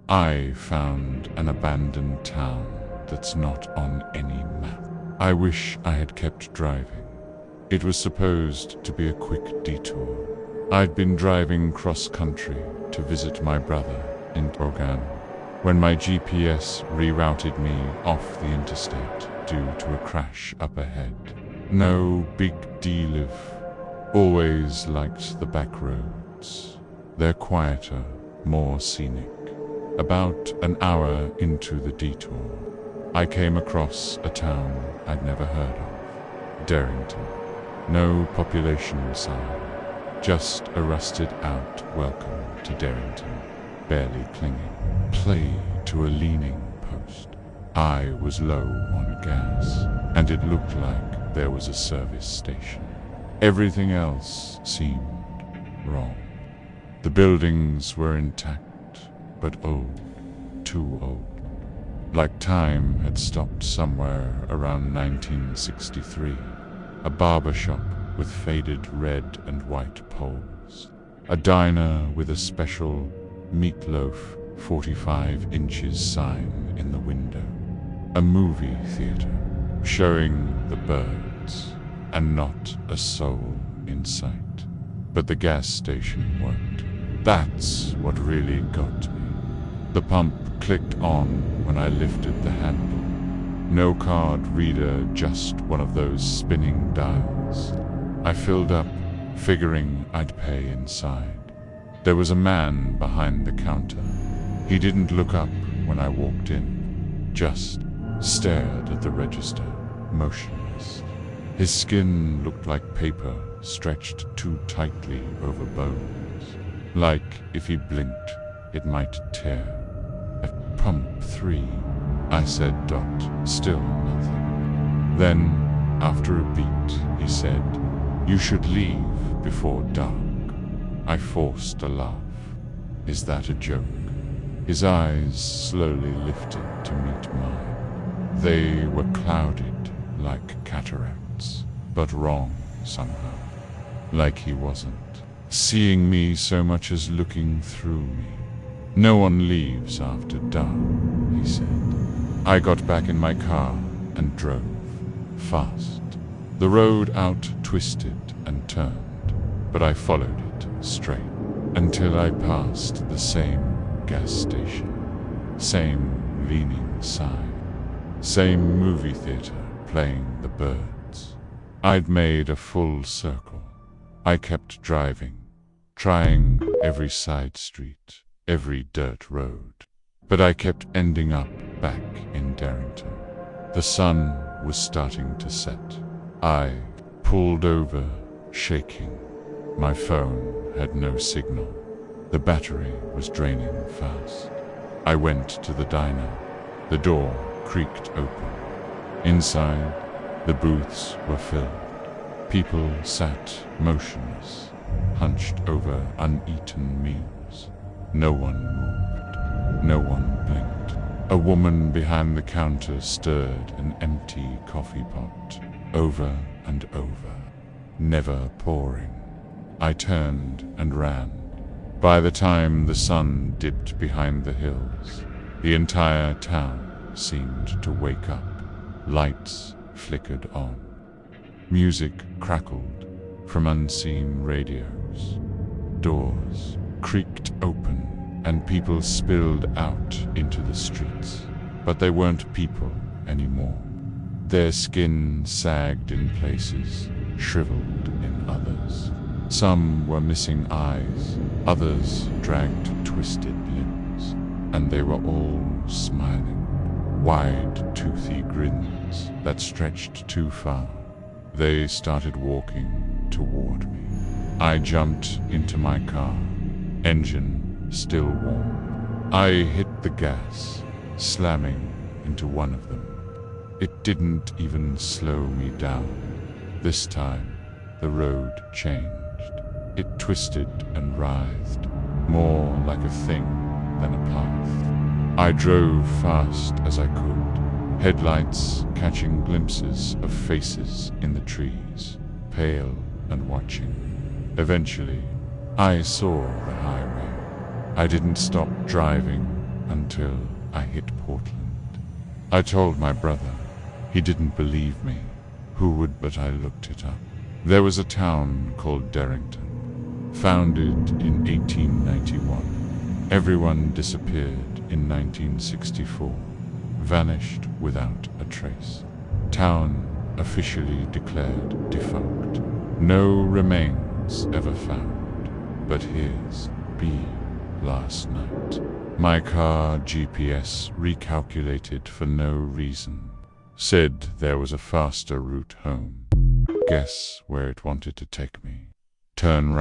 I found an abandoned town that's not on any map. I wish I had kept driving. It was supposed to be a quick detour. I'd been driving cross-country to visit my brother in Derrington when my GPS rerouted me off the interstate due to a crash up ahead. No big deal if always liked the back roads. They're quieter, more scenic. About an hour into the detour, I came across a town I'd never heard of, Derrington. No population sign, just a rusted-out welcome to Derrington, barely clinging. Play to a leaning post. I was low on gas, and it looked like there was a service station. Everything else seemed wrong. The buildings were intact, but old, too old. Like time had stopped somewhere around 1963. A barber shop with faded red and white poles. A diner with a special meatloaf 45 inches sign in the window. A movie theater showing the birds and not a soul in sight. But the gas station worked. That's what really got me. The pump clicked on when I lifted the handle. No card reader, just one of those spinning dials. I filled up, figuring I'd pay inside. There was a man behind the counter. He didn't look up when I walked in, just stared at the register, motionless. His skin looked like paper stretched too tightly over bones. Like if he blinked, it might tear. At pump 3, I said dot, still nothing. Then, after a beat, he said, "You should leave before dark." I forced a laugh. Is that a joke? His eyes slowly lifted to meet mine. They were clouded like cataracts, but wrong somehow. Like he wasn't seeing me so much as looking through me. "No one leaves after dark," he said. I got back in my car and drove, fast. The road out twisted and turned, but I followed it straight until I passed the same gas station, same leaning sign, same movie theater playing the birds. I'd made a full circle. I kept driving, trying every side street, every dirt road, but I kept ending up back in Derrington. The sun was starting to set. I pulled over, shaking. My phone had no signal. The battery was draining fast. I went to the diner. The door creaked open. Inside, the booths were filled. People sat motionless, hunched over uneaten meals. No one moved. No one blinked. A woman behind the counter stirred an empty coffee pot, over and over, never pouring. I turned and ran. By the time the sun dipped behind the hills, the entire town seemed to wake up. Lights flickered on. Music crackled from unseen radios. Doors creaked open and people spilled out into the streets. But they weren't people anymore. Their skin sagged in places, shriveled in others. Some were missing eyes, others dragged twisted limbs, and they were all smiling. Wide, toothy grins that stretched too far. They started walking toward me. I jumped into my car, engine still warm. I hit the gas, slamming into one of them. It didn't even slow me down. This time, the road changed. It twisted and writhed, more like a thing than a path. I drove fast as I could, headlights catching glimpses of faces in the trees, pale and watching. Eventually, I saw the highway. I didn't stop driving, until I hit Portland. I told my brother. He didn't believe me. Who would? But I looked it up. There was a town called Derrington, founded in 1891. Everyone disappeared in 1964, vanished without a trace. Town officially declared defunct. No remains ever found. But here's B last night. My car GPS recalculated for no reason. Said there was a faster route home. Guess where it wanted to take me. Turn right.